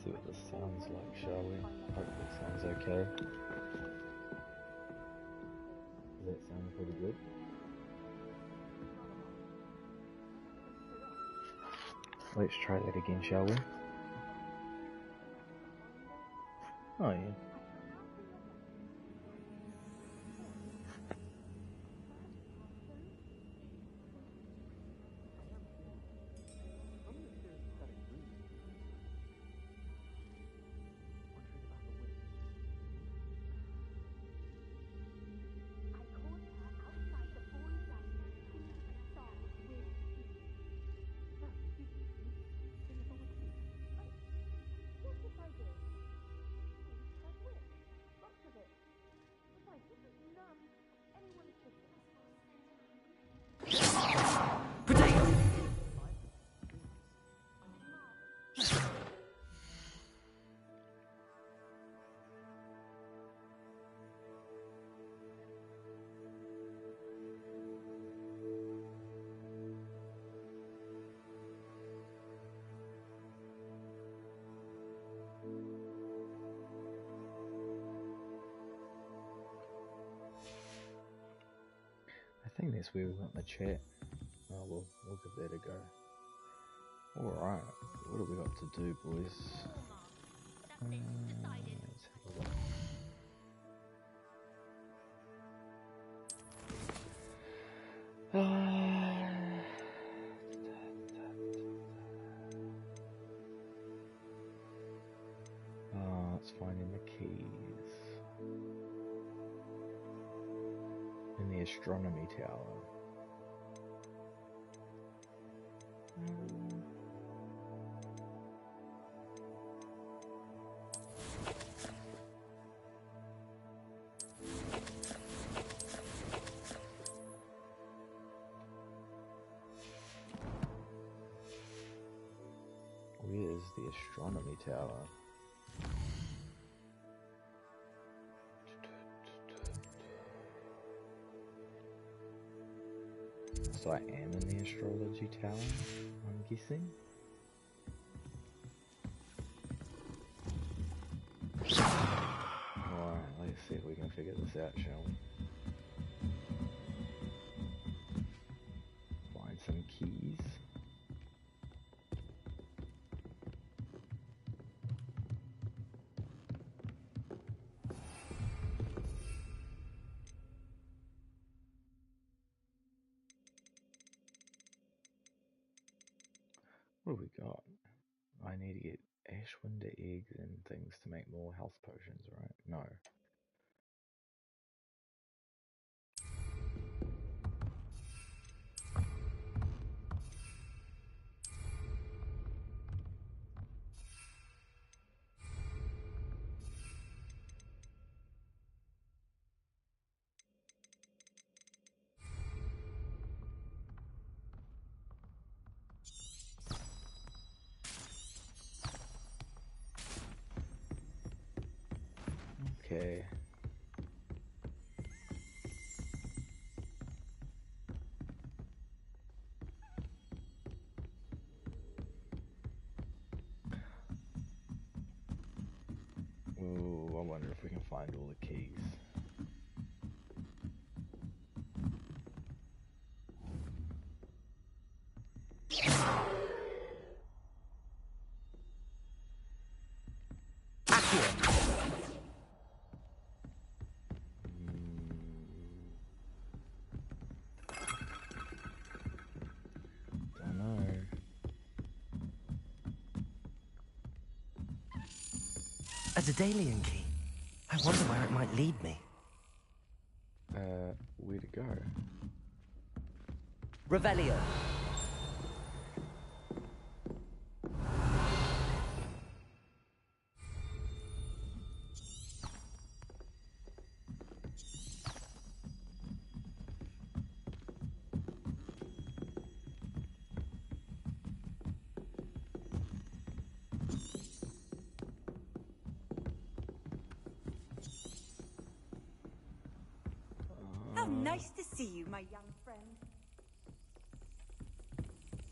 See what this sounds like, shall we? Hopefully it sounds okay. Does that sound pretty good? Let's try that again, shall we? Oh yeah. I think that's where we want the chat. Oh, we'll give that a go. Alright, what do we got to do, boys? Let's have a look. It's finding the keys in the astronomy tower. Where's the astronomy tower? So I am in the astrology tower, I'm guessing. Alright, let's see if we can figure this out, shall we? Find some keys. What have we got? I need to get Ashwinder eggs and things to make more health potions, right? No. Okay. Ooh, I wonder if we can find all the keys. Don't know. A Daedalian key. I wonder where it might lead me. Where to go? Revelio. How nice to see you, my young friend.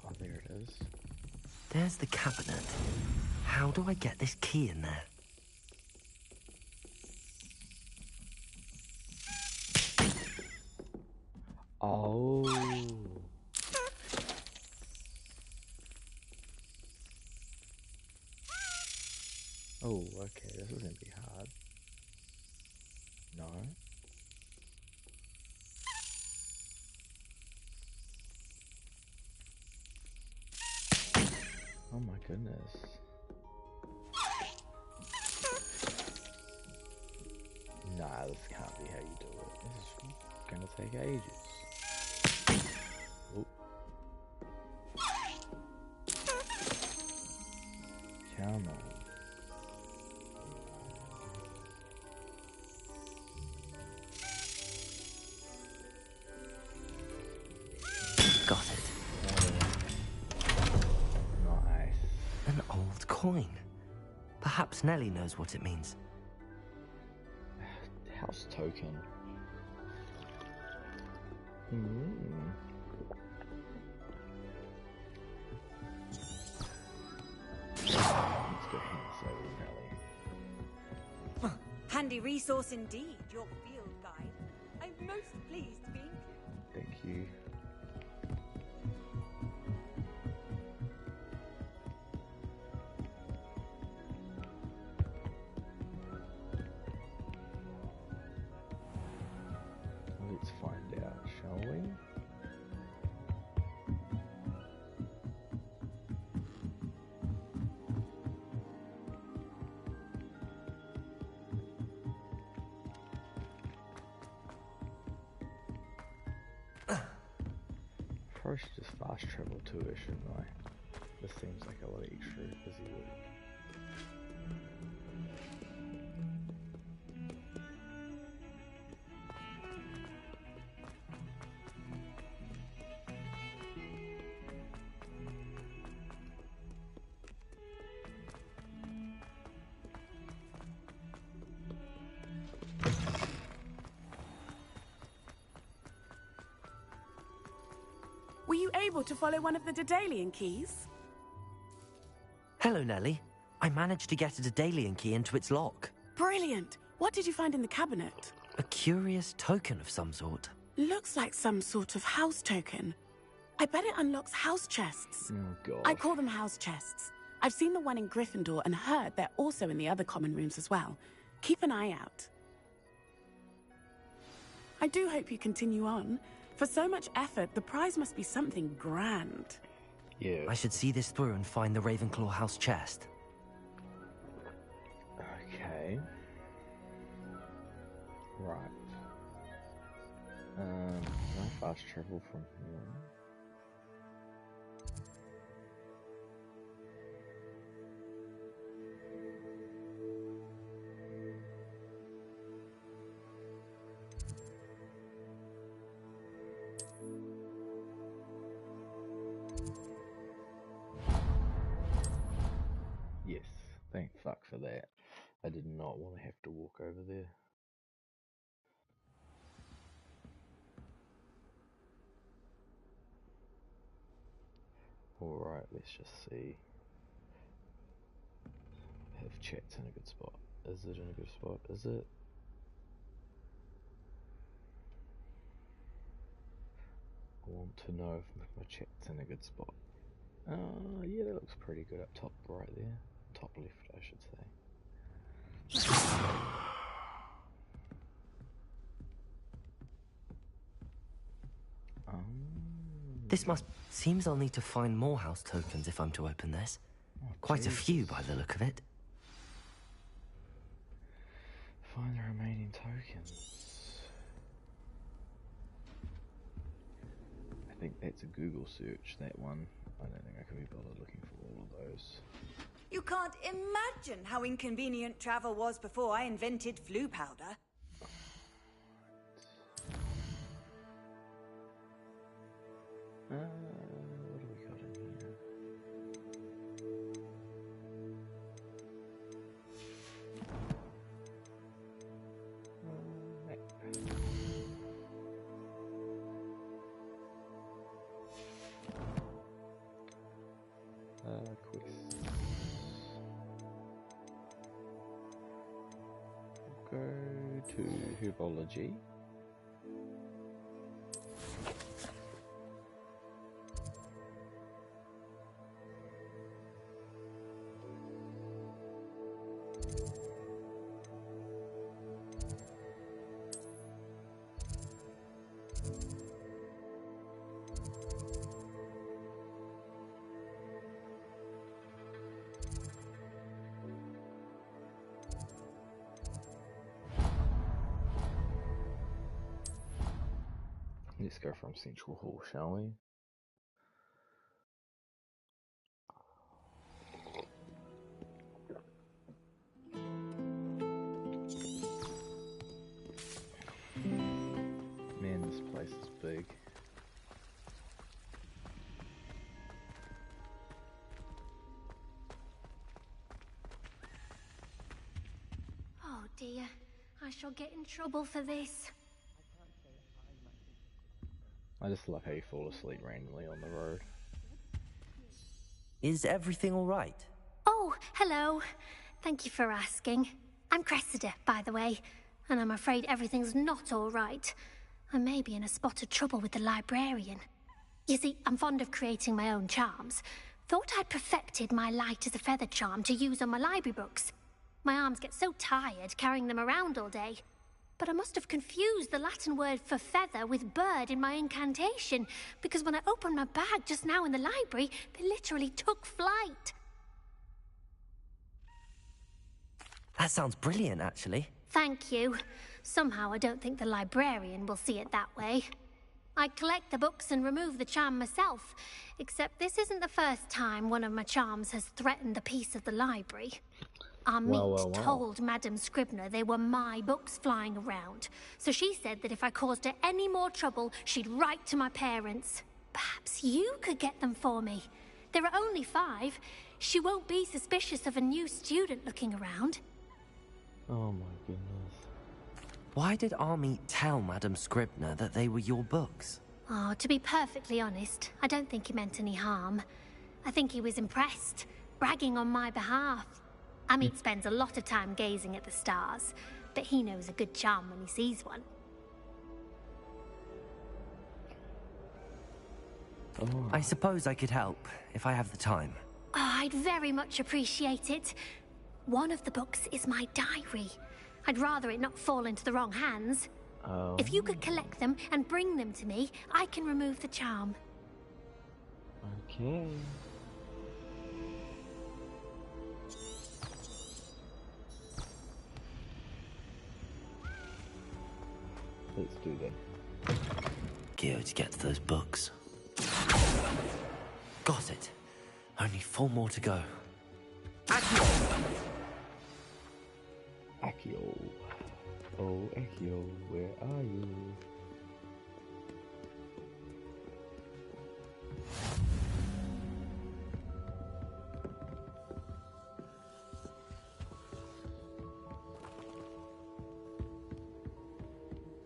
Oh, there it is. There's the cabinet. How do I get this key in there? Oh. Oh, okay, this is gonna be hard. No. Oh my goodness. Nah, this can't be how you do it. This is gonna take ages. Oh. Come on. Got it. Nice. An old coin. Perhaps Nellie knows what it means. House token. Let's go hints over Nelly. Handy resource indeed, your field guide. I'm most pleased to be included. Thank you. Let's find out, shall we? Probably should just fast travel to it, shouldn't I? This seems like a lot of extra busy work. Were you able to follow one of the Daedalian keys? Hello, Nellie. I managed to get a Daedalian key into its lock. Brilliant! What did you find in the cabinet? A curious token of some sort. Looks like some sort of house token. I bet it unlocks house chests. Oh god. I call them house chests. I've seen the one in Gryffindor and heard they're also in the other common rooms as well. Keep an eye out. I do hope you continue on. For so much effort, the prize must be something grand. Yeah. I should see this through and find the Ravenclaw house chest. Okay. Right. Can I fast travel from here? Yes, thank fuck for that. I did not want to have to walk over there. Alright, let's just see. Have chats in a good spot. Is it in a good spot? Is it? I want to know if my chat's in a good spot. Yeah, that looks pretty good up top right there. Top left, I should say. This seems I'll need to find more house tokens if I'm to open this. Oh, Quite a few Jesus. by the look of it. Find the remaining tokens. I think that's a Google search, that one. I don't think I can be bothered looking for all of those. You can't imagine how inconvenient travel was before I invented flu powder. What do we got in here? Map. Quests. go to herbology. Let's go from Central Hall, shall we? Man, this place is big. Oh dear, I shall get in trouble for this. I just love how you fall asleep randomly on the road. Is everything all right? Oh, hello. Thank you for asking. I'm Cressida, by the way, and I'm afraid everything's not all right. I may be in a spot of trouble with the librarian. You see, I'm fond of creating my own charms. Thought I'd perfected my light as a feather charm to use on my library books. My arms get so tired carrying them around all day. But I must have confused the Latin word for feather with bird in my incantation, because when I opened my bag just now in the library, they literally took flight. That sounds brilliant, actually. Thank you. Somehow I don't think the librarian will see it that way. I collect the books and remove the charm myself, except this isn't the first time one of my charms has threatened the peace of the library. Amit told Madame Scribner they were my books flying around, so she said that if I caused her any more trouble, she'd write to my parents. Perhaps you could get them for me. There are only 5. She won't be suspicious of a new student looking around. Oh my goodness. Why did Amit tell Madame Scribner that they were your books? Oh, to be perfectly honest, I don't think he meant any harm. I think he was impressed, bragging on my behalf. Amit spends a lot of time gazing at the stars, but he knows a good charm when he sees one. Oh. I suppose I could help, if I have the time. Oh, I'd very much appreciate it. One of the books is my diary. I'd rather it not fall into the wrong hands. Oh. If you could collect them and bring them to me, I can remove the charm. Okay. Let's do that. Gear to get to those books. Got it. Only 4 more to go. Accio! Accio. Oh, Accio, where are you?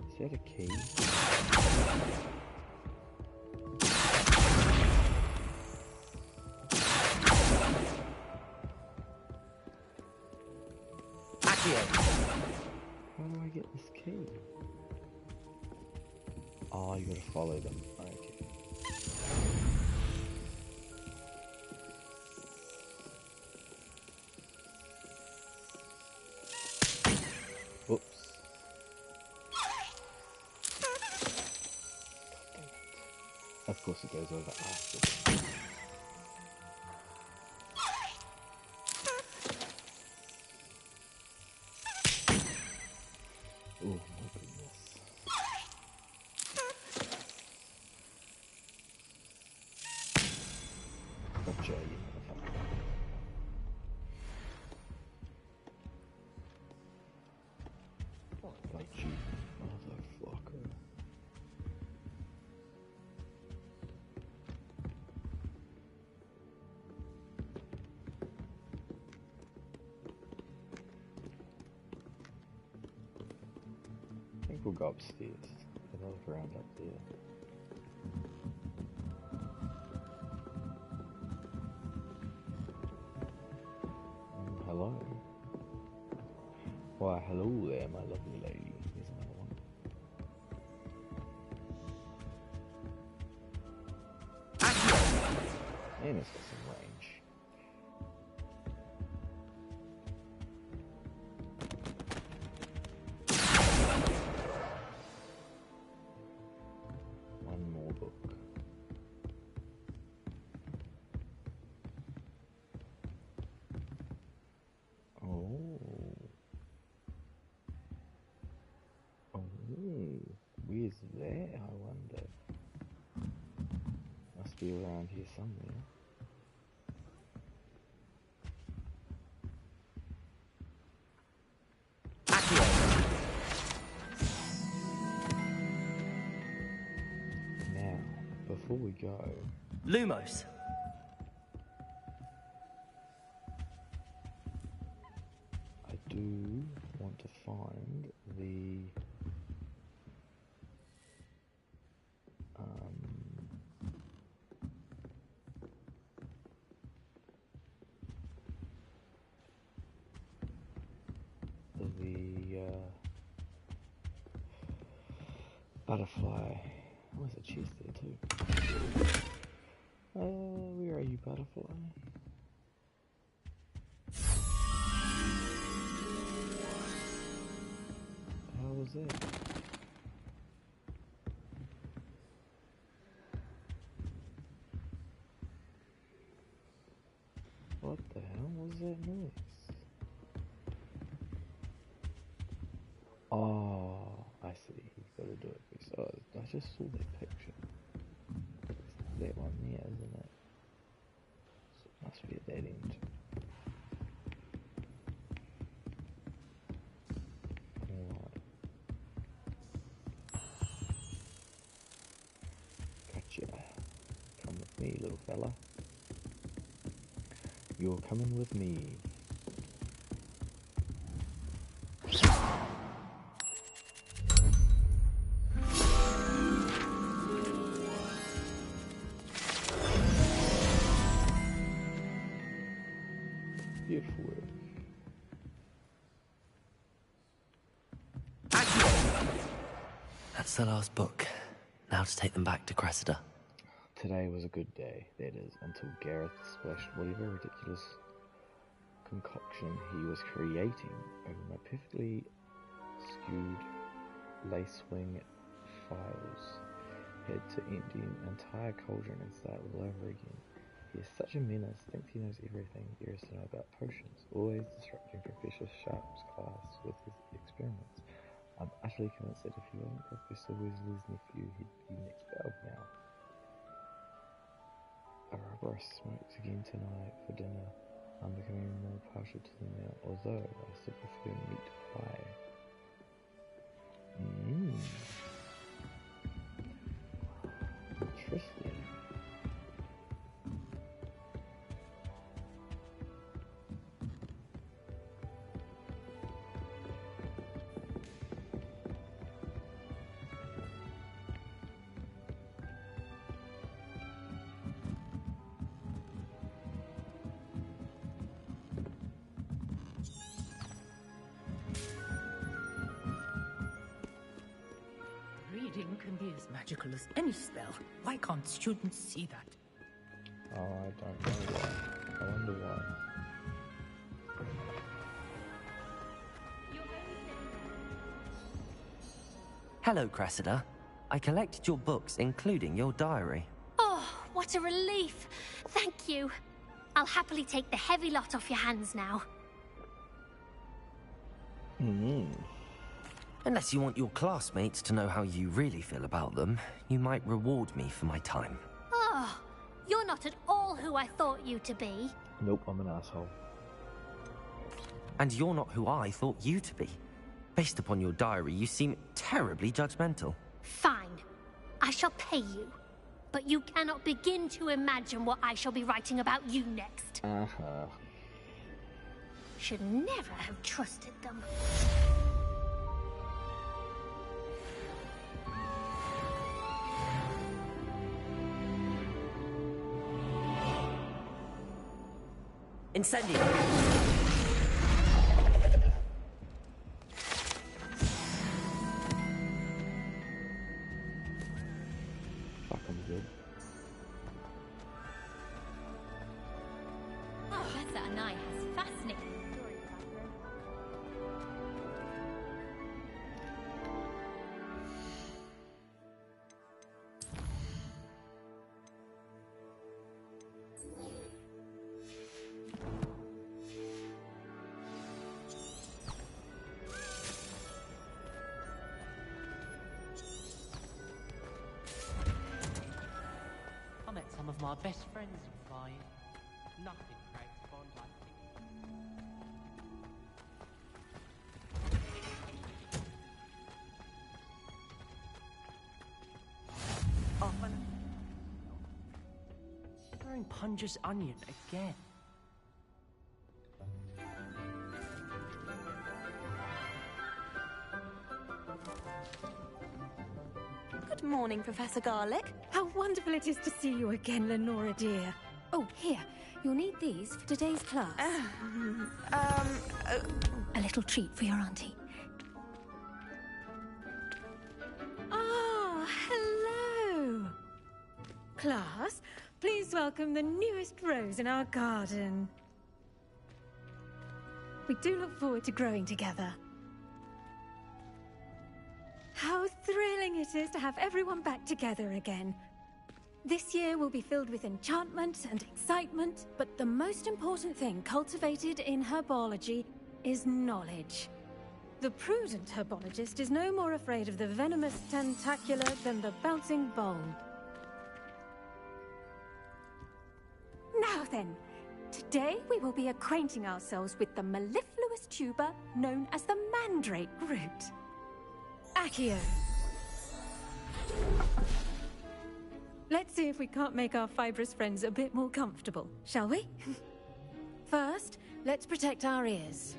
Is that a key? How do I get this key? Oh, you gotta follow them. Okay. Whoops. Of course it goes over after. Oh my goodness. Gotcha, you motherfucker. Got you, motherfucker. I think we'll go upstairs. Have a look around up there. Hello. Why, hello there, my lovely lady. Here's another one. And it's got some range. One more book. Oh. Oh. Where's that, I wonder? Must be around here somewhere. Now, before we go... Lumos. I do want to find the... butterfly. Oh, there's a chest there too. Where are you, butterfly? How was that? What the hell was that noise? Oh, I see. He's got to do it. Oh, I just saw that picture. It's that one there, isn't it? So it must be at that end. Alright. Gotcha. Come with me, little fella. You're coming with me. Beautiful work. That's the last book. Now to take them back to Cressida. Today was a good day, that is, until Gareth splashed whatever ridiculous concoction he was creating over my perfectly skewed lacewing files. Had to empty an entire cauldron and start all over again. He is such a menace, thinks he knows everything there is to know about potions, always disrupting Professor Sharp's class with his experiments. I'm utterly convinced that if he wasn't Professor Weasley's nephew, he'd be next bell now. A rubber smokes again tonight for dinner. I'm becoming more partial to them now, although I still prefer meat pie. Interesting. Reading can be as magical as any spell. Why can't students see that? Oh, I don't know why. I wonder why. Hello, Cressida. I collected your books, including your diary. Oh, what a relief. Thank you. I'll happily take the heavy lot off your hands now. Unless you want your classmates to know how you really feel about them, you might reward me for my time. Oh, you're not at all who I thought you to be. Nope, I'm an asshole. And you're not who I thought you to be. Based upon your diary, you seem terribly judgmental. Fine. I shall pay you. But you cannot begin to imagine what I shall be writing about you next. Should never have trusted them. Incendio! Professor Anai has fascinating stories about her. I met some of my best friends in flying. Nothing breaks a bond like Often. wearing Punja's onion again. Good morning, Professor Garlic. How wonderful it is to see you again, Lenora dear. Oh, here. You'll need these for today's class. A little treat for your auntie. Ah, hello. Class, please welcome the newest rose in our garden. We do look forward to growing together. How thrilling it is to have everyone back together again. This year will be filled with enchantment and excitement, but the most important thing cultivated in herbology is knowledge. The prudent herbologist is no more afraid of the venomous tentacular than the bouncing bulb. Now then, today we will be acquainting ourselves with the mellifluous tuber known as the mandrake root. Accio. Let's see if we can't make our fibrous friends a bit more comfortable, shall we? First, let's protect our ears.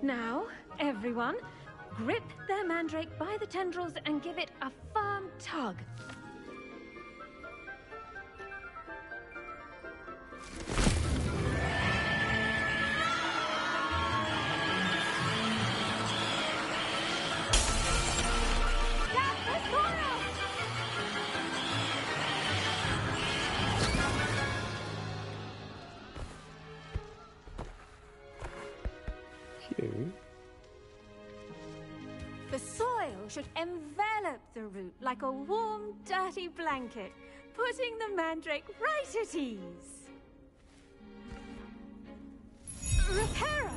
Now, everyone, grip their mandrake by the tendrils and give it a firm tug. The soil should envelop the root like a warm, dirty blanket, putting the mandrake right at ease. Reparo!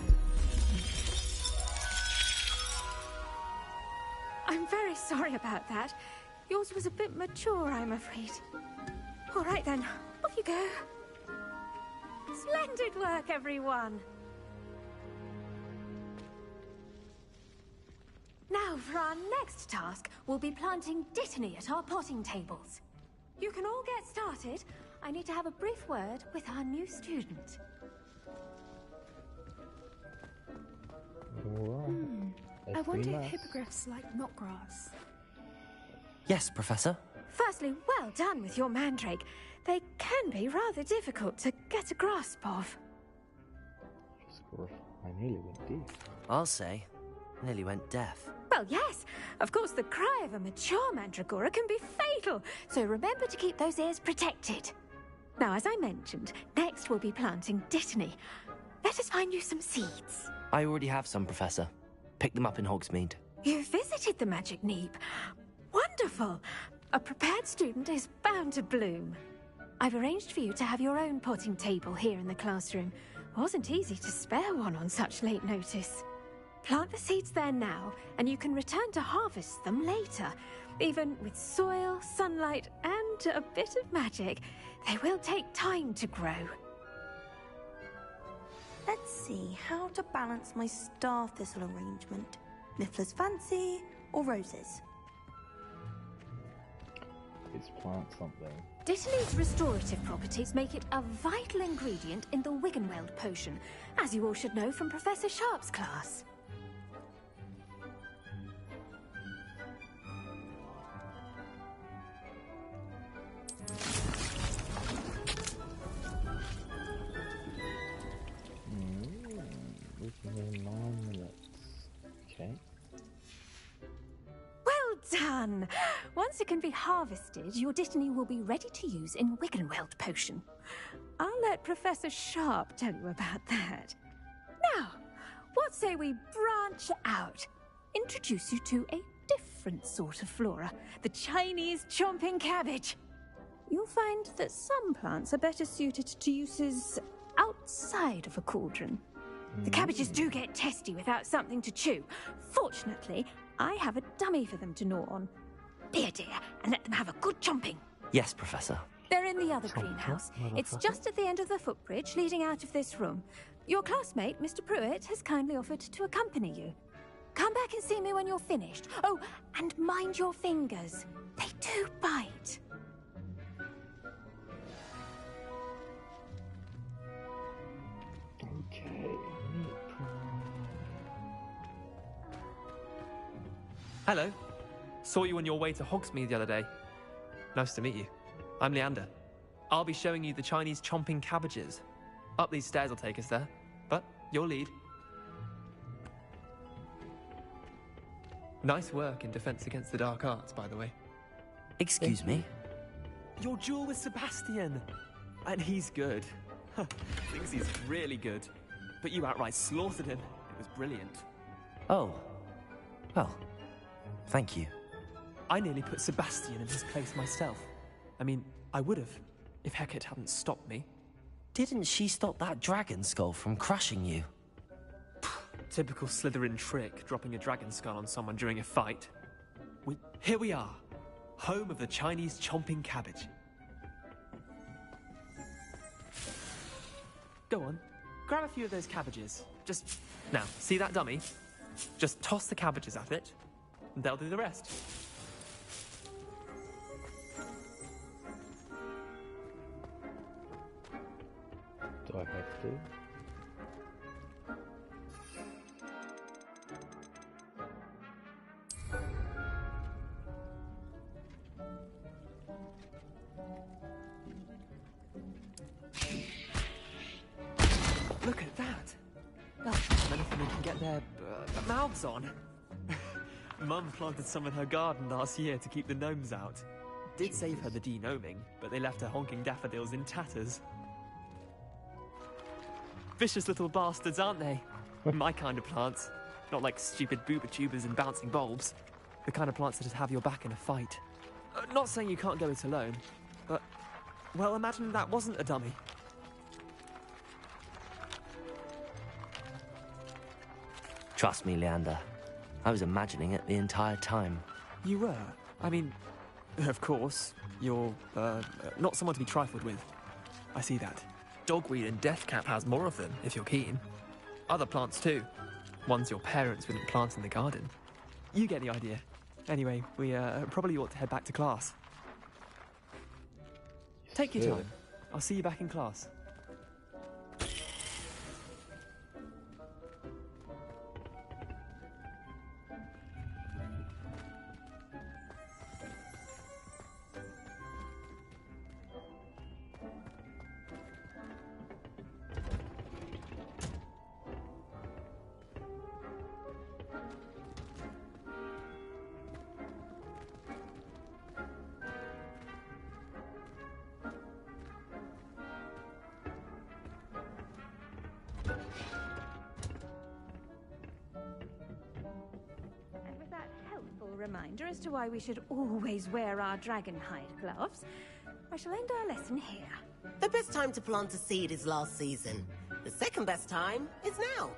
I'm very sorry about that. Yours was a bit mature, I'm afraid. All right then, off you go. Splendid work, everyone! Now, for our next task, we'll be planting Dittany at our potting tables. You can all get started. I need to have a brief word with our new student. Alright. I wonder if hippogriffs like knotgrass. Yes, Professor. Firstly, well done with your mandrake. They can be rather difficult to get a grasp of. I nearly went deep. I'll say. Nearly went deaf. Well, yes. Of course, the cry of a mature mandragora can be fatal, so remember to keep those ears protected. Now, as I mentioned, next we'll be planting Dittany. Let us find you some seeds. I already have some, Professor. Picked them up in Hogsmeade. You visited the Magic Neep. Wonderful. A prepared student is bound to bloom. I've arranged for you to have your own potting table here in the classroom. Wasn't easy to spare one on such late notice. Plant the seeds there now, and you can return to harvest them later. Even with soil, sunlight, and a bit of magic, they will take time to grow. Let's see how to balance my star thistle arrangement. Niffler's fancy or roses? Let's plant something. Dittany's restorative properties make it a vital ingredient in the Wiggenweld potion, as you all should know from Professor Sharp's class. Within 9 minutes. Okay. Well done! done. Once it can be harvested, your Dittany will be ready to use in Wiggenweld potion. I'll let Professor Sharp tell you about that. Now, what say we branch out? Introduce you to a different sort of flora, the Chinese chomping cabbage. You'll find that some plants are better suited to uses outside of a cauldron. The cabbages do get testy without something to chew. Fortunately, I have a dummy for them to gnaw on. Be a dear and let them have a good chomping. Yes, Professor. They're in the other greenhouse. It's just at the end of the footbridge leading out of this room. Your classmate, Mr. Pruitt, has kindly offered to accompany you. Come back and see me when you're finished. Oh, and mind your fingers. They do bite. Okay. Hello. Saw you on your way to Hogsmeade the other day. Nice to meet you. I'm Leander. I'll be showing you the Chinese chomping cabbages. Up these stairs will take us there, but your lead. Nice work in Defense Against the Dark Arts, by the way. Excuse me? Your duel with Sebastian! And he's good. Thinks he's really good. But you outright slaughtered him. It was brilliant. Oh. Well, thank you. I nearly put Sebastian in his place myself. I mean, I would have, if Hecate hadn't stopped me. Didn't she stop that dragon skull from crushing you? Typical Slytherin trick, dropping a dragon skull on someone during a fight. Here we are, home of the Chinese chomping cabbage. Go on, grab a few of those cabbages. Now, see that dummy? Just toss the cabbages at it, and they'll do the rest. Do I have to? Look at that! That's anything we can get their mouths on. Mum planted some in her garden last year to keep the gnomes out. Did save her the de-gnoming, but they left her honking daffodils in tatters. Vicious little bastards, aren't they? My kind of plants. Not like stupid booba tubers and bouncing bulbs. The kind of plants that just have your back in a fight. Not saying you can't go it alone, but... well, imagine that wasn't a dummy. Trust me, Leander. I was imagining it the entire time. You were? I mean, of course, you're, not someone to be trifled with. I see that. Dogweed and deathcap has more of them, if you're keen. Other plants too. Ones your parents wouldn't plant in the garden. You get the idea. Anyway, we, probably ought to head back to class. Take your time. I'll see you back in class. Reminder as to why we should always wear our dragonhide gloves. I shall end our lesson here. The best time to plant a seed is last season. The second best time is now.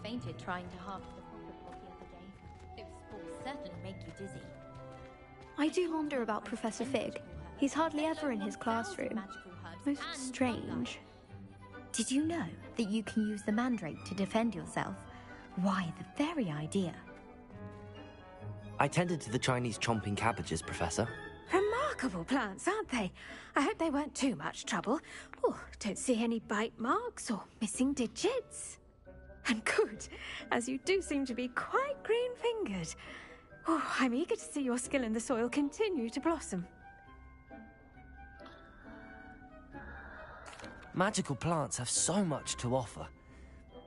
Fainted trying to harvest the poppycock the other day. Those spores certainly make you dizzy. I do wonder about Professor Fig. He's hardly ever in his classroom. Most strange. Did you know that you can use the mandrake to defend yourself? Why, the very idea. I tended to the Chinese chomping cabbages, Professor. Remarkable plants, aren't they? I hope they weren't too much trouble. Oh, don't see any bite marks or missing digits. And good, as you do seem to be quite green-fingered. Oh, I'm eager to see your skill in the soil continue to blossom. Magical plants have so much to offer.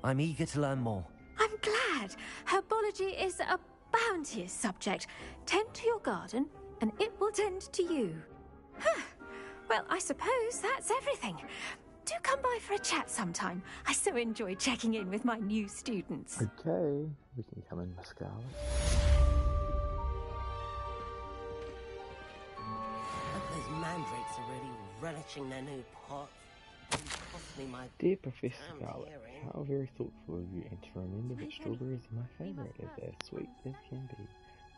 I'm eager to learn more. I'm glad. Herbology is a bounteous subject. Tend to your garden, and it will tend to you. Huh. Well, I suppose that's everything. Do come by for a chat sometime. I so enjoy checking in with my new students. Okay, we can come in, Miss Scarlet. Those mandrakes are really relishing their new pots. Dear Professor Scarlet, how very thoughtful of you, and to remember that strawberries are my favourite, as they're sweet as can be.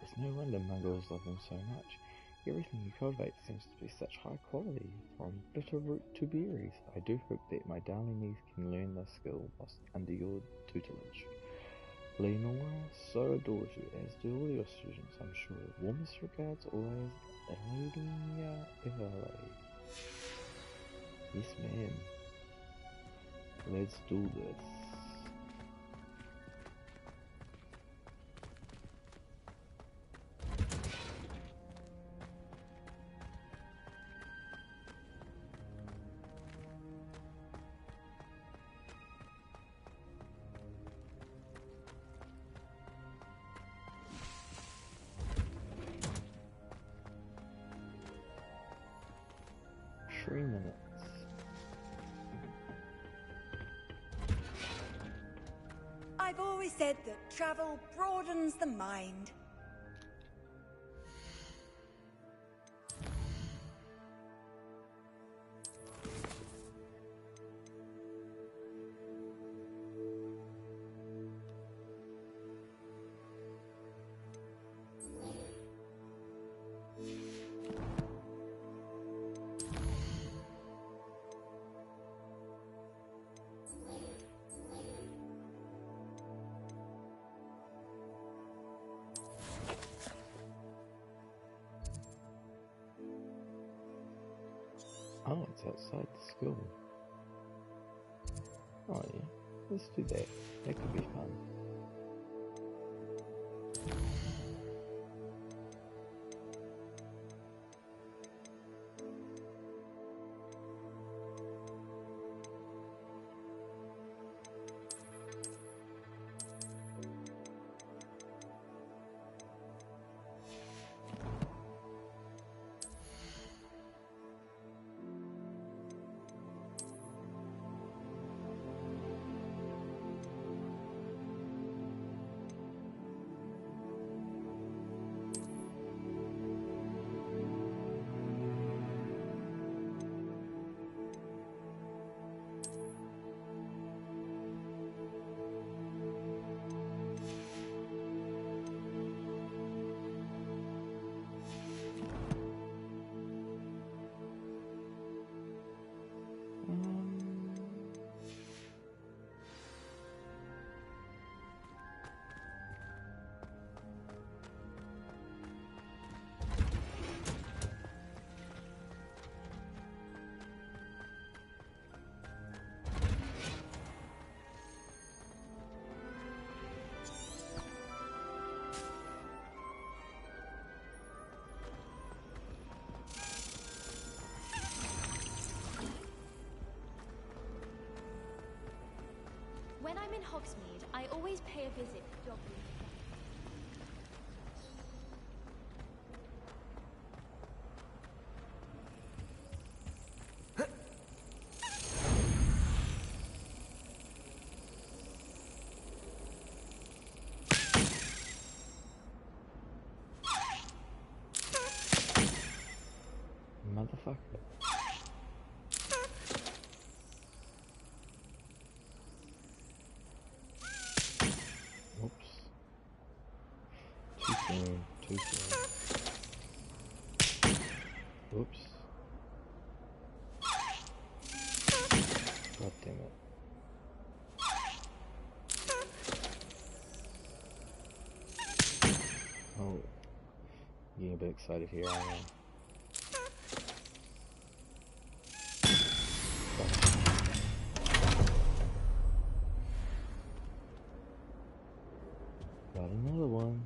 It's no wonder muggles love them so much. Everything you cultivate seems to be such high quality, from bitter root to berries. I do hope that my darling niece can learn this skill whilst under your tutelage. Leonora so adores you, as do all your students, I'm sure. Warmest regards always, Elenia Everley. Yes, ma'am. Let's do this. 3 minutes. I've always said that travel broadens the mind. Oh, it's outside the school. Oh yeah, let's do that. That could be fun. When I'm in Hogsmeade, I always pay a visit to Dogwood. Motherfucker. Oops. Too soon. Too soon. Oops. God damn it. Oh. Getting a bit excited here, I am. Got another one.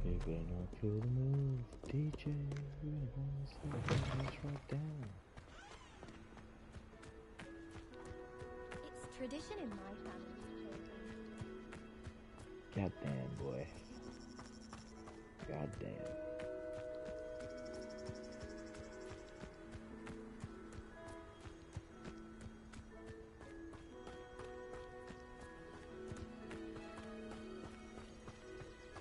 You better not kill the move, DJ. We're gonna slow this right down. It's tradition in my family. Goddamn, boy. Goddamn.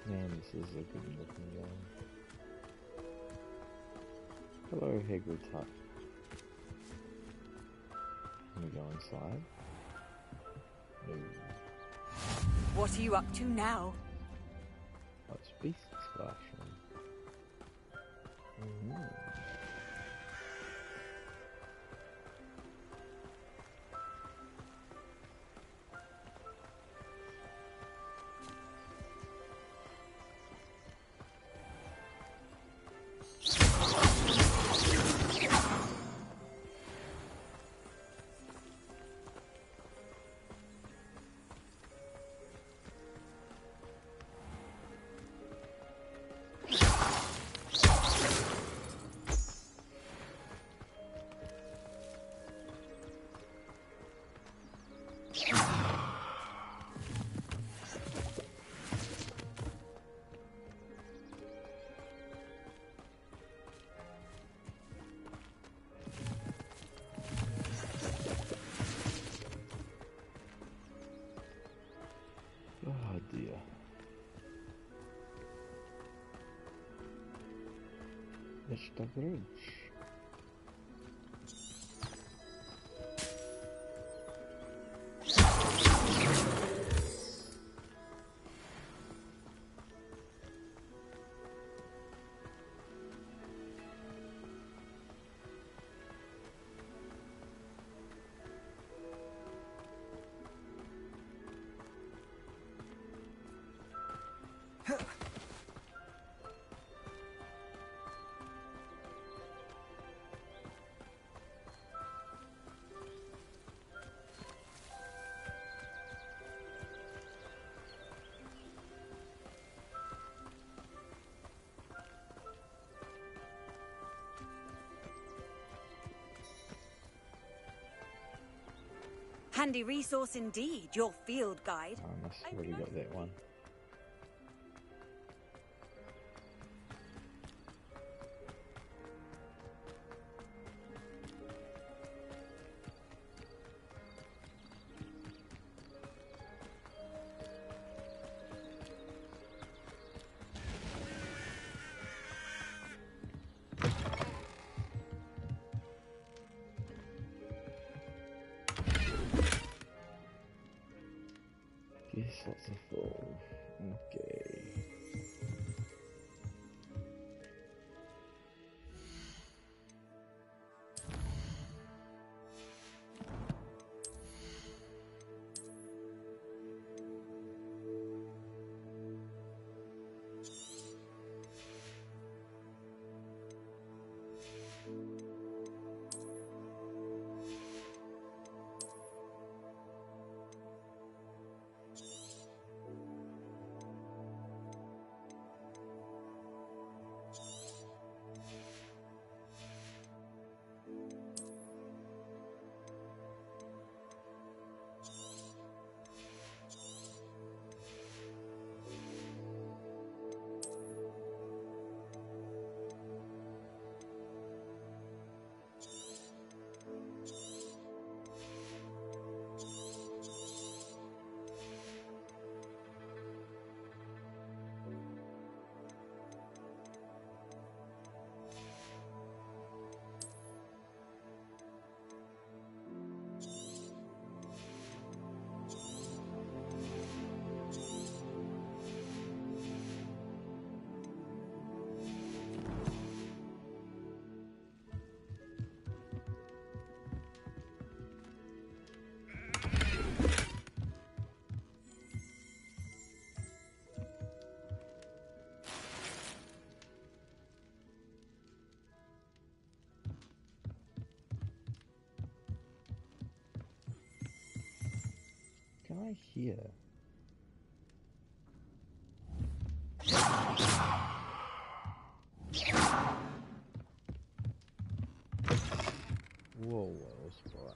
Man, this is a good looking game. Hello, Hagrid's hut. Can we go inside? No. What are you up to now? What's beast flashing? Oh dear. It's the bridge. Handy resource indeed, your field guide. I must have already got that one. Guess that's a fall. I here? Whoa, whoa, spot.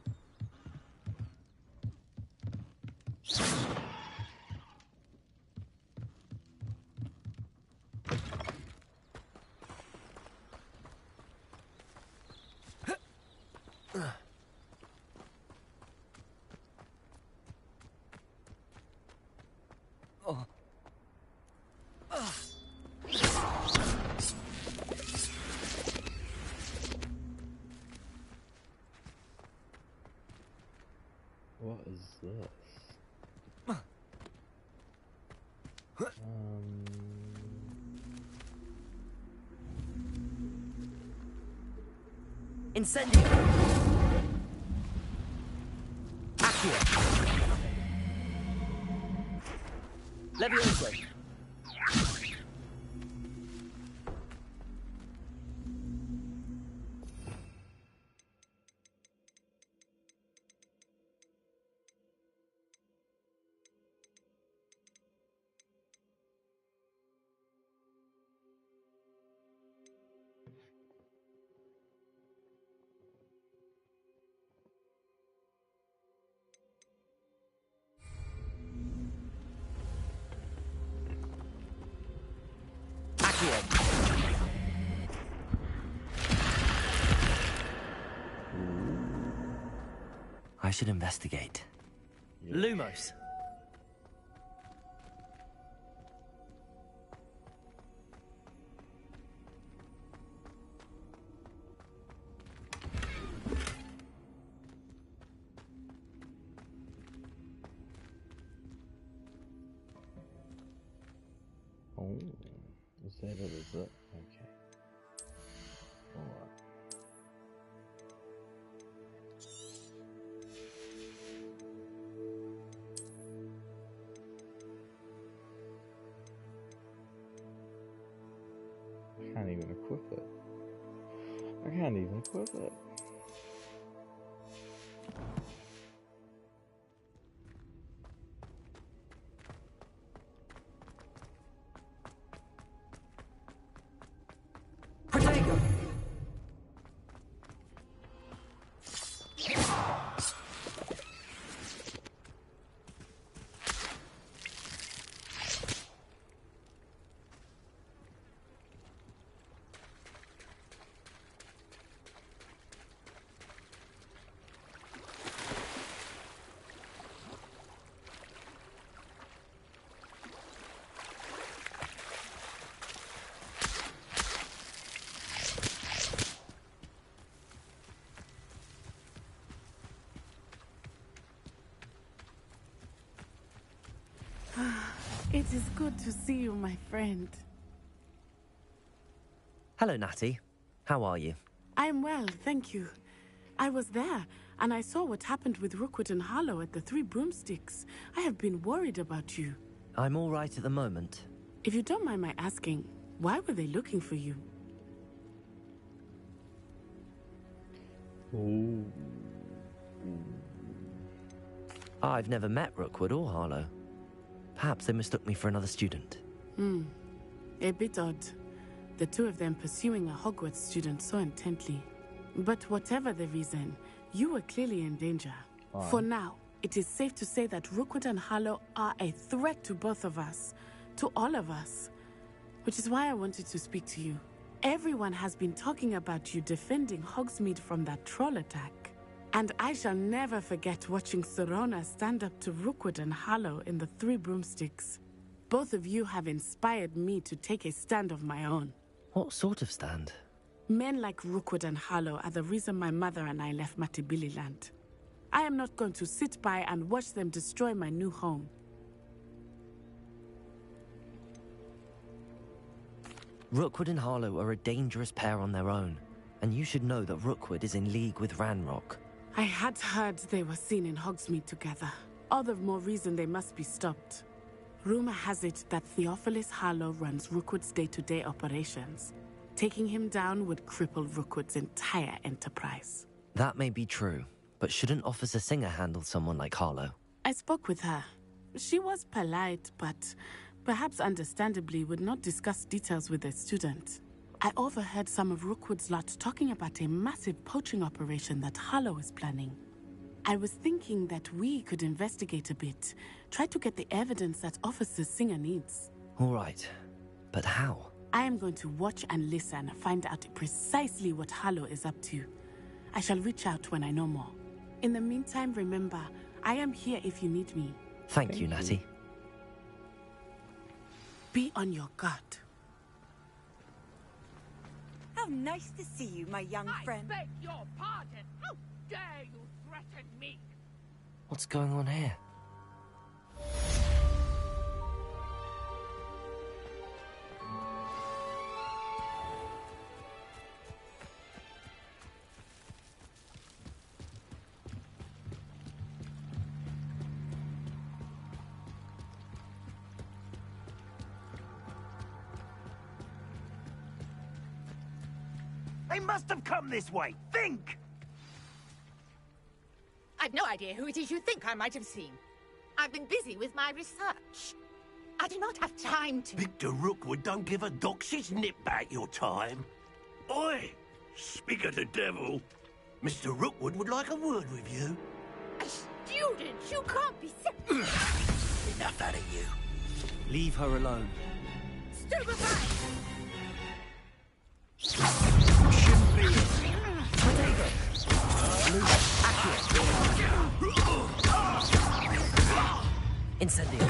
What is this? Incendio! Accio! Levioso! I should investigate. Yeah. Lumos. Oh, is that it? Is it? Okay. Alright. I can't even equip it. I can't even equip it. It is good to see you, my friend. Hello, Natty. How are you? I'm well, thank you. I was there, and I saw what happened with Rookwood and Harlow at the Three Broomsticks. I have been worried about you. I'm all right at the moment. If you don't mind my asking, why were they looking for you? Ooh. I've never met Rookwood or Harlow. Perhaps they mistook me for another student. A bit odd. The two of them pursuing a Hogwarts student so intently. But whatever the reason, you were clearly in danger. For now, it is safe to say that Rookwood and Harlow are a threat to both of us. To all of us. Which is why I wanted to speak to you. Everyone has been talking about you defending Hogsmeade from that troll attack. And I shall never forget watching Serona stand up to Rookwood and Harlow in the Three Broomsticks. Both of you have inspired me to take a stand of my own. What sort of stand? Men like Rookwood and Harlow are the reason my mother and I left Matabeleland. I am not going to sit by and watch them destroy my new home. Rookwood and Harlow are a dangerous pair on their own, and you should know that Rookwood is in league with Ranrock. I had heard they were seen in Hogsmeade together. All the more reason they must be stopped. Rumor has it that Theophilus Harlow runs Rookwood's day-to-day operations. Taking him down would cripple Rookwood's entire enterprise. That may be true, but shouldn't Officer Singer handle someone like Harlow? I spoke with her. She was polite, but perhaps understandably would not discuss details with a student. I overheard some of Rookwood's lot talking about a massive poaching operation that Harlow is planning. I was thinking that we could investigate a bit, try to get the evidence that Officer Singer needs. All right, but how? I am going to watch and listen, find out precisely what Harlow is up to. I shall reach out when I know more. In the meantime, remember, I am here if you need me. Thank you, Natty. Be on your guard. How nice to see you, my young friend. I beg your pardon. How dare you threaten me? What's going on here? They must have come this way. Think! I've no idea who it is you think I might have seen. I've been busy with my research. I do not have time to... Victor Rookwood don't give a doxy's nip back your time. Oi! Speak of the devil. Mr. Rookwood would like a word with you. A student? You can't be serious. Enough out of you. Leave her alone. Stupefy! Shouldn't be. Potato. Incendio.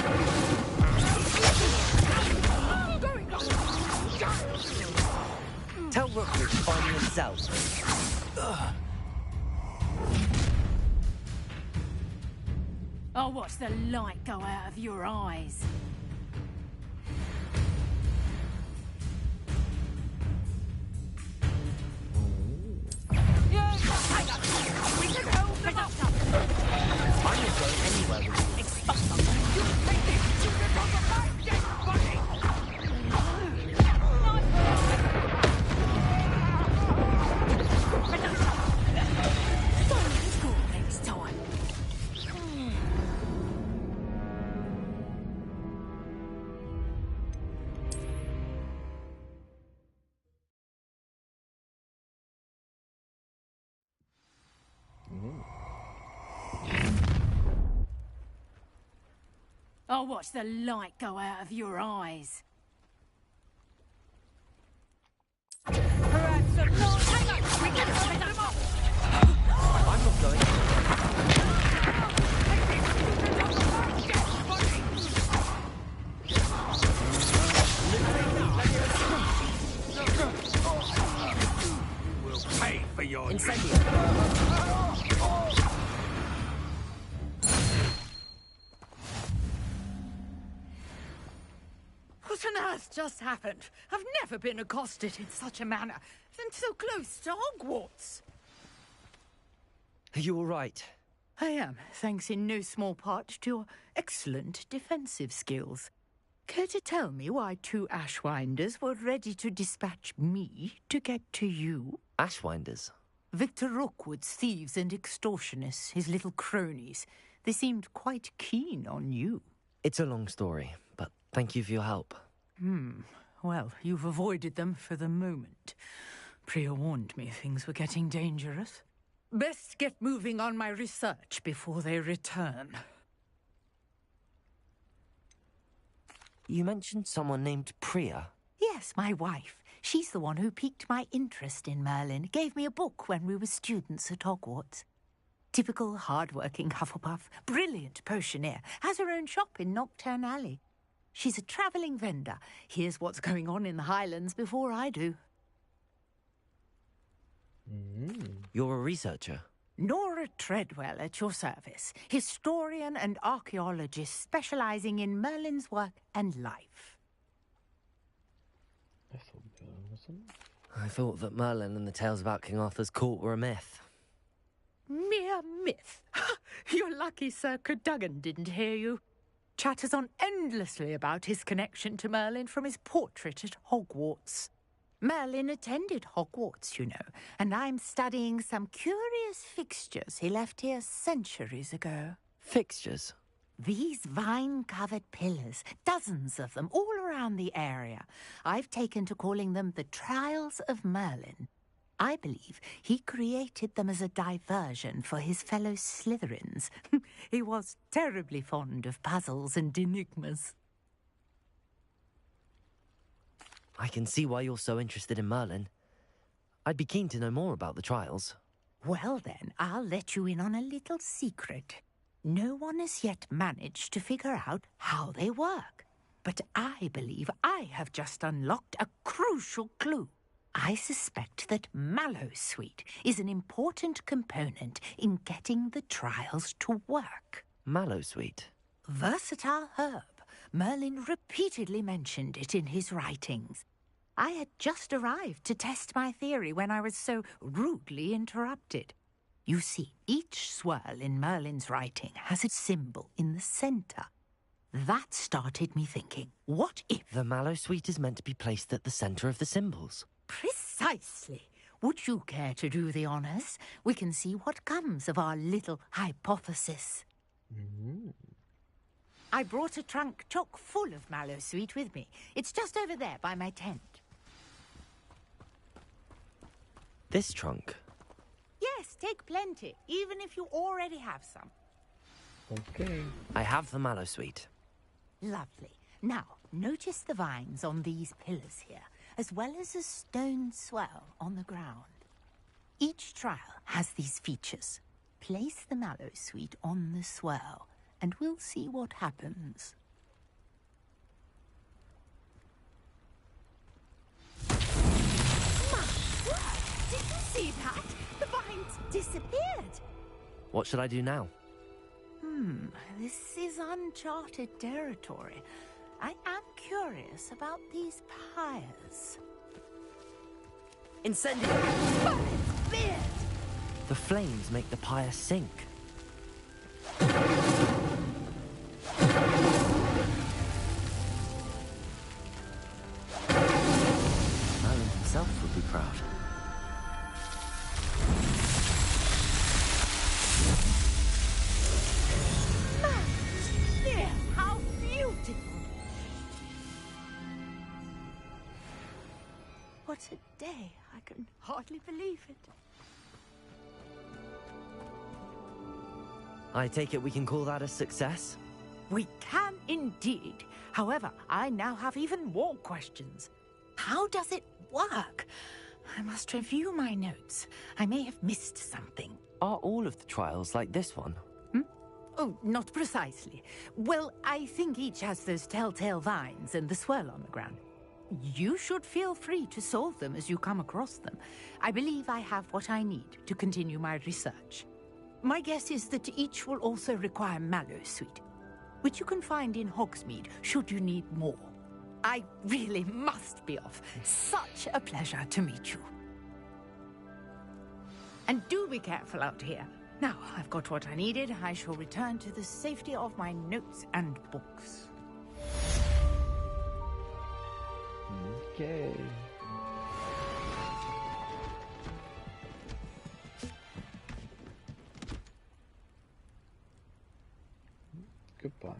Tell Rookwood to find himself. I'll watch the light go out of your eyes. We can hold them up. I'm not going anywhere with you. Expect something. You take this student on the back, dead body. School next time. I'll watch the light go out of your eyes. Perhaps some more. Hang on. We can hold them up. I'm not going. We'll pay for your... Incendio. What on earth just happened? I've never been accosted in such a manner, and so close to Hogwarts. Are you all right? I am, thanks in no small part to your excellent defensive skills. Care to tell me why two Ashwinders were ready to dispatch me to get to you? Ashwinders? Victor Rookwood's thieves and extortionists, his little cronies. They seemed quite keen on you. It's a long story, but thank you for your help. Well, you've avoided them for the moment. Priya warned me things were getting dangerous. Best get moving on my research before they return. You mentioned someone named Priya. Yes, my wife. She's the one who piqued my interest in Merlin. Gave me a book when we were students at Hogwarts. Typical hard-working Hufflepuff. Brilliant potioneer. Has her own shop in Knockturn Alley. She's a travelling vendor. Hears what's going on in the Highlands before I do. You're a researcher? Nora Treadwell at your service. Historian and archaeologist specialising in Merlin's work and life. I thought that Merlin and the tales about King Arthur's court were a myth. Mere myth. You're lucky Sir Cadogan didn't hear you. Chatters on endlessly about his connection to Merlin from his portrait at Hogwarts. Merlin attended Hogwarts, you know, and I'm studying some curious fixtures he left here centuries ago. Fixtures? These vine-covered pillars, dozens of them, all around the area. I've taken to calling them the Trials of Merlin. I believe he created them as a diversion for his fellow Slytherins. He was terribly fond of puzzles and enigmas. I can see why you're so interested in Merlin. I'd be keen to know more about the trials. Well then, I'll let you in on a little secret. No one has yet managed to figure out how they work. But I believe I have just unlocked a crucial clue. I suspect that Mallowsweet is an important component in getting the trials to work. Mallowsweet? Versatile herb. Merlin repeatedly mentioned it in his writings. I had just arrived to test my theory when I was so rudely interrupted. You see, each swirl in Merlin's writing has a symbol in the centre. That started me thinking, what if... The Mallowsweet is meant to be placed at the centre of the symbols. Precisely. Would you care to do the honours? We can see what comes of our little hypothesis. I brought a trunk chock full of Mallowsweet with me. It's just over there by my tent. This trunk? Yes, take plenty, even if you already have some. Okay. I have the Mallowsweet. Lovely. Now, notice the vines on these pillars here, as well as a stone swell on the ground. Each trial has these features. Place the Mallowsweet on the swell, and we'll see what happens. Did you see that? The vines disappeared. What should I do now? This is uncharted territory. I am curious about these pyres. Incendio! Merlin's beard! The flames make the pyre sink. Merlin himself would be proud. How beautiful! What a day. I can hardly believe it. I take it we can call that a success? We can indeed. However, I now have even more questions. How does it work? I must review my notes. I may have missed something. Are all of the trials like this one? Oh, not precisely. Well, I think each has those telltale vines and the swirl on the ground. You should feel free to solve them as you come across them. I believe I have what I need to continue my research. My guess is that each will also require Mallowsweet, which you can find in Hogsmeade should you need more. I really must be off. Such a pleasure to meet you. And do be careful out here. Now, I've got what I needed. I shall return to the safety of my notes and books. Okay. Goodbye.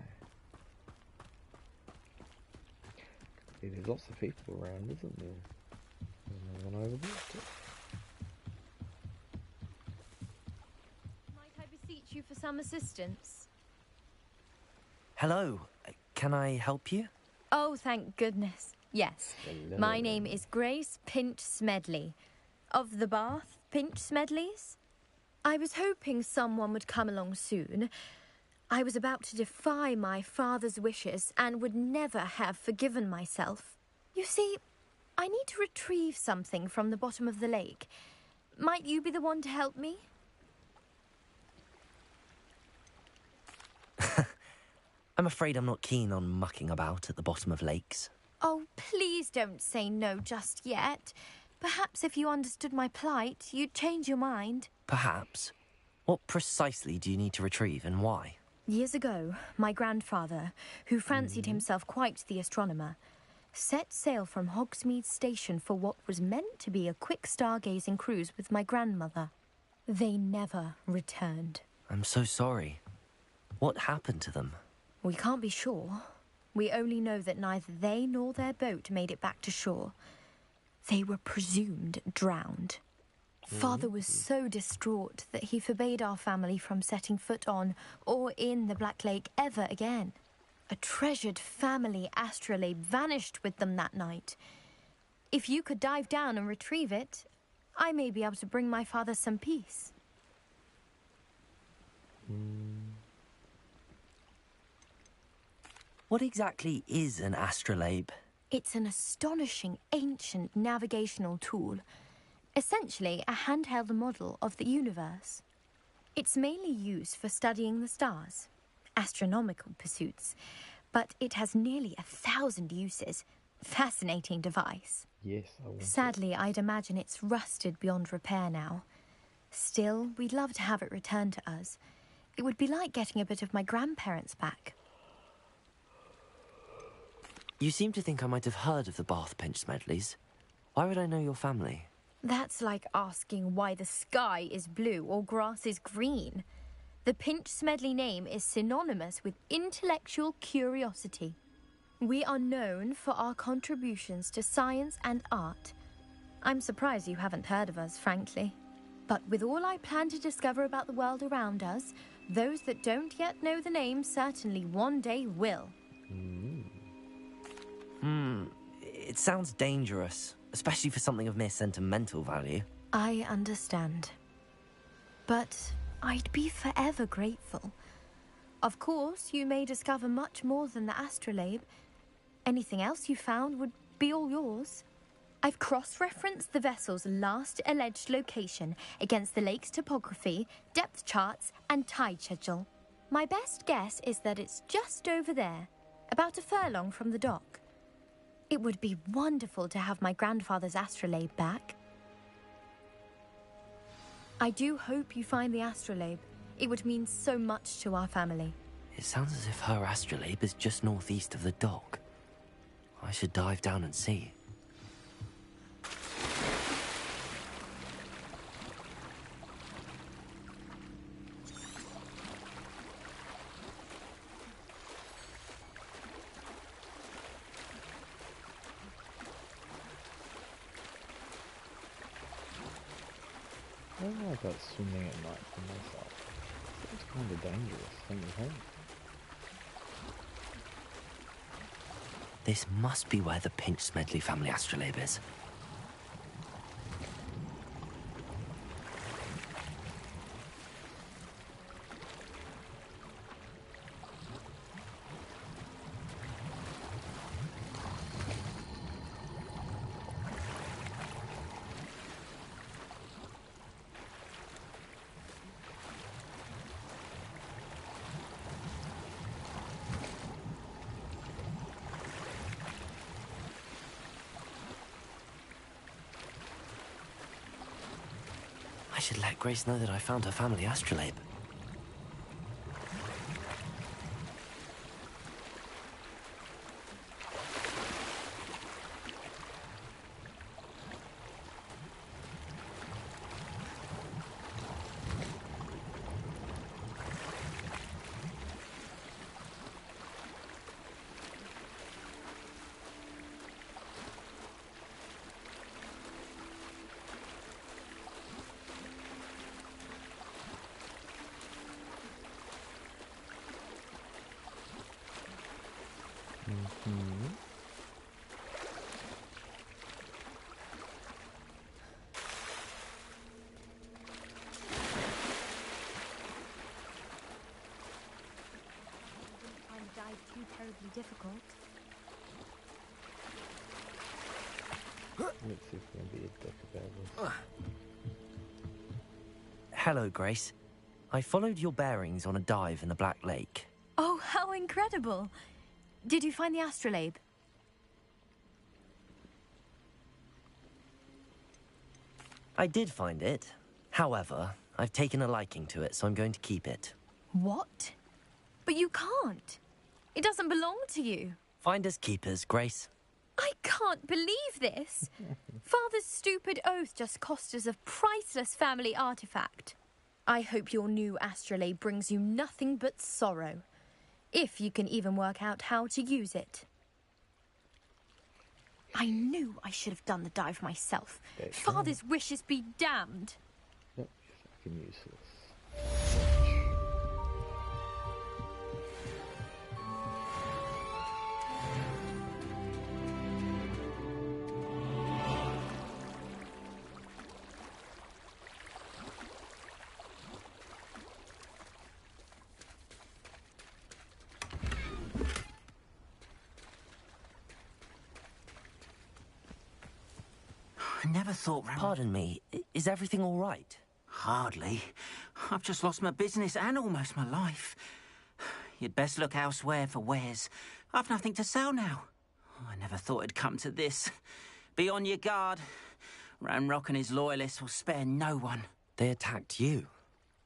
There's lots of people around, isn't there? There's no one over there. Might I beseech you for some assistance? Hello. Can I help you? Oh, thank goodness. Yes. Hello. My name is Grace Pinch Smedley. Of the Bath Pinch Smedleys? I was hoping someone would come along soon. I was about to defy my father's wishes and would never have forgiven myself. You see, I need to retrieve something from the bottom of the lake. Might you be the one to help me? I'm afraid I'm not keen on mucking about at the bottom of lakes. Oh, please don't say no just yet. Perhaps if you understood my plight, you'd change your mind. Perhaps. What precisely do you need to retrieve and why? Years ago, my grandfather, who fancied himself quite the astronomer, set sail from Hogsmeade Station for what was meant to be a quick stargazing cruise with my grandmother. They never returned. I'm so sorry. What happened to them? We can't be sure. We only know that neither they nor their boat made it back to shore. They were presumed drowned. Father was so distraught that he forbade our family from setting foot on or in the Black Lake ever again. A treasured family astrolabe vanished with them that night. If you could dive down and retrieve it, I may be able to bring my father some peace. What exactly is an astrolabe? It's an astonishing ancient navigational tool. Essentially, a handheld model of the universe. It's mainly used for studying the stars, astronomical pursuits, but it has nearly 1,000 uses. Fascinating device. Yes, I want Sadly, I'd imagine it's rusted beyond repair now. Still, we'd love to have it returned to us. It would be like getting a bit of my grandparents back. You seem to think I might have heard of the Bath Pinch Smedleys. Why would I know your family? That's like asking why the sky is blue or grass is green. The Pinch Smedley name is synonymous with intellectual curiosity. We are known for our contributions to science and art. I'm surprised you haven't heard of us, frankly. But with all I plan to discover about the world around us, those that don't yet know the name certainly one day will. It sounds dangerous, especially for something of mere sentimental value. I understand. But I'd be forever grateful. Of course, you may discover much more than the astrolabe. Anything else you found would be all yours. I've cross-referenced the vessel's last alleged location against the lake's topography, depth charts, and tide schedule. My best guess is that it's just over there, about a furlong from the dock. It would be wonderful to have my grandfather's astrolabe back. I do hope you find the astrolabe. It would mean so much to our family. It sounds as if her astrolabe is just northeast of the dock. I should dive down and see. I don't know about swimming at night for myself. It's kind of dangerous, don't you think? This must be where the Pinch Smedley family astrolabe is. I should let Grace know that I found her family astrolabe. Too terribly difficult. Let's see if we can be a dick about this. Hello, Grace. I followed your bearings on a dive in the Black Lake. Oh, how incredible! Did you find the astrolabe? I did find it. However, I've taken a liking to it, so I'm going to keep it. What? But you can't. It doesn't belong to you. Finders keepers, Grace. I can't believe this. Father's stupid oath just cost us a priceless family artifact. I hope your new astrolabe brings you nothing but sorrow. If you can even work out how to use it. I knew I should have done the dive myself. Father's wishes be damned. Yep, I can use this. I never thought... Pardon me, is everything all right? Hardly. I've just lost my business and almost my life. You'd best look elsewhere for wares. I've nothing to sell now. I never thought it'd come to this. Be on your guard. Ranrock and his loyalists will spare no one. They attacked you?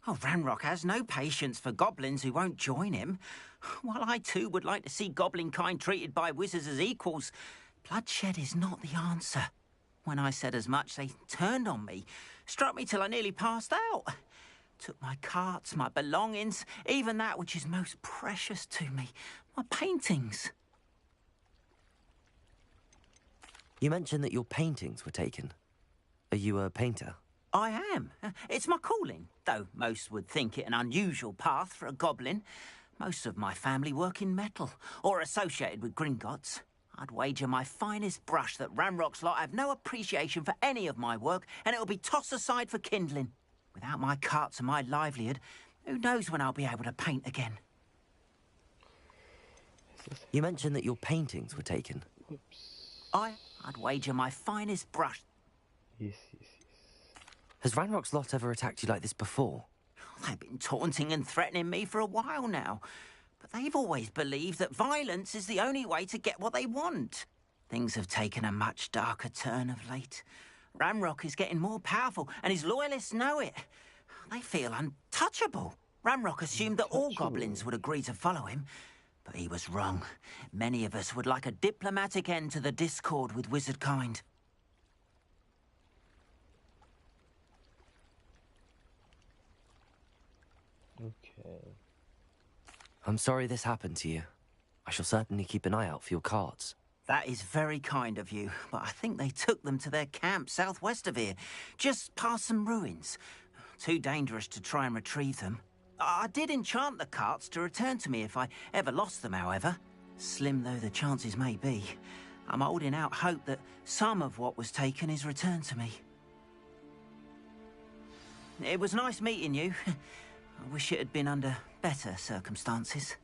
Oh, Ranrock has no patience for goblins who won't join him. While I too would like to see goblin kind treated by wizards as equals, bloodshed is not the answer. When I said as much, they turned on me, struck me till I nearly passed out. Took my carts, my belongings, even that which is most precious to me, my paintings. You mentioned that your paintings were taken. Are you a painter? I am. It's my calling, though most would think it an unusual path for a goblin. Most of my family work in metal, or associated with Gringotts. I'd wager my finest brush that Ranrock's lot have no appreciation for any of my work, and it'll be tossed aside for kindling. Without my carts and my livelihood, who knows when I'll be able to paint again? You mentioned that your paintings were taken. I'd wager my finest brush... Yes. Has Ranrock's lot ever attacked you like this before? They've been taunting and threatening me for a while now. But they've always believed that violence is the only way to get what they want. Things have taken a much darker turn of late. Ranrock is getting more powerful, and his loyalists know it. They feel untouchable. Ranrock assumed that all goblins would agree to follow him, but he was wrong. Many of us would like a diplomatic end to the discord with wizard kind. Okay. I'm sorry this happened to you. I shall certainly keep an eye out for your cards. That is very kind of you, but I think they took them to their camp southwest of here, just past some ruins. Too dangerous to try and retrieve them. I did enchant the carts to return to me if I ever lost them, however. Slim though the chances may be, I'm holding out hope that some of what was taken is returned to me. It was nice meeting you. I wish it had been under better circumstances.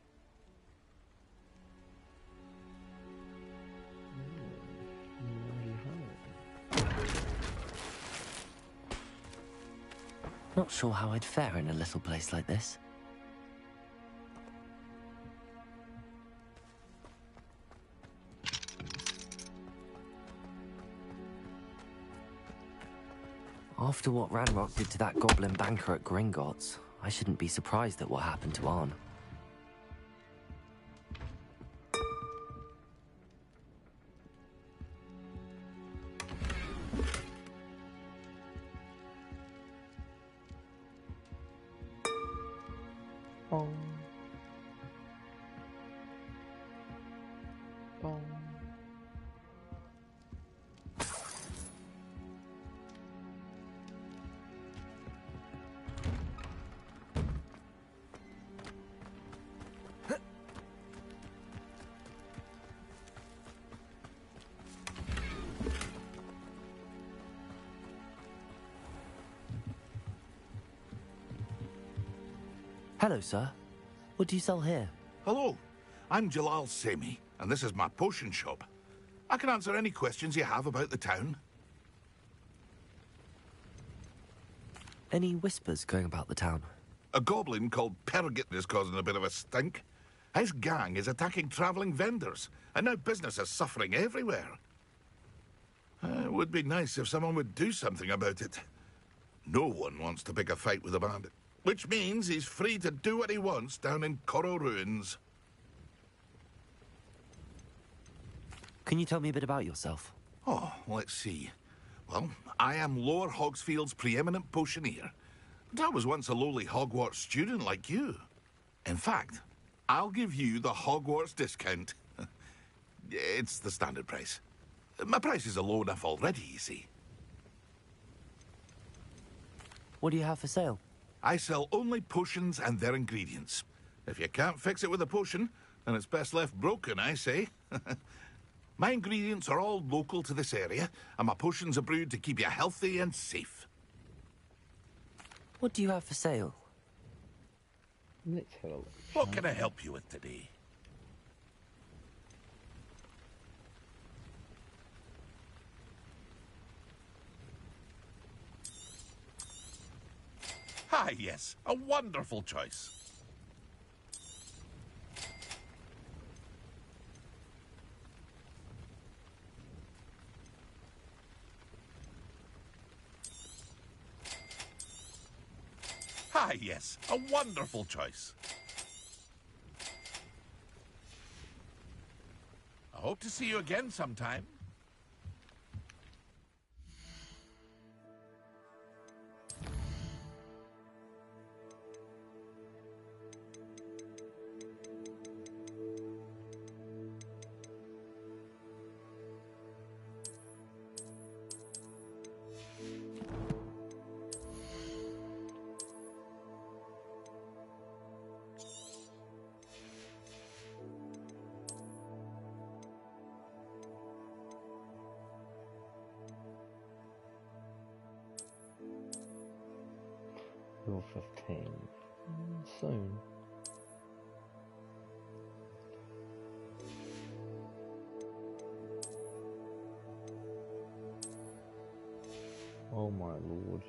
Not sure how I'd fare in a little place like this. After what Ranrock did to that goblin banker at Gringotts, I shouldn't be surprised at what happened to Arn. Hello, sir. What do you sell here? Hello, I'm Jalal Semi, and this is my potion shop. I can answer any questions you have about the town. Any whispers going about the town? A goblin called Pergit is causing a bit of a stink. His gang is attacking travelling vendors, and now business is suffering everywhere. It would be nice if someone would do something about it. No one wants to pick a fight with a bandit. Which means he's free to do what he wants down in Coral Ruins. Can you tell me a bit about yourself? Oh, let's see. Well, I am Lower Hogsfield's preeminent potioneer. But I was once a lowly Hogwarts student like you. In fact, I'll give you the Hogwarts discount. It's the standard price. My prices are low enough already, you see. What do you have for sale? I sell only potions and their ingredients. If you can't fix it with a potion, then it's best left broken, I say. My ingredients are all local to this area, and my potions are brewed to keep you healthy and safe. What do you have for sale? Let's have a look. What can I help you with today? Ah, yes, a wonderful choice. Ah, yes, a wonderful choice. I hope to see you again sometime. Level 15. Soon. Oh my lord.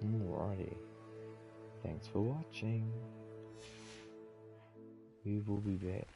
Alrighty. Thanks for watching. We will be back.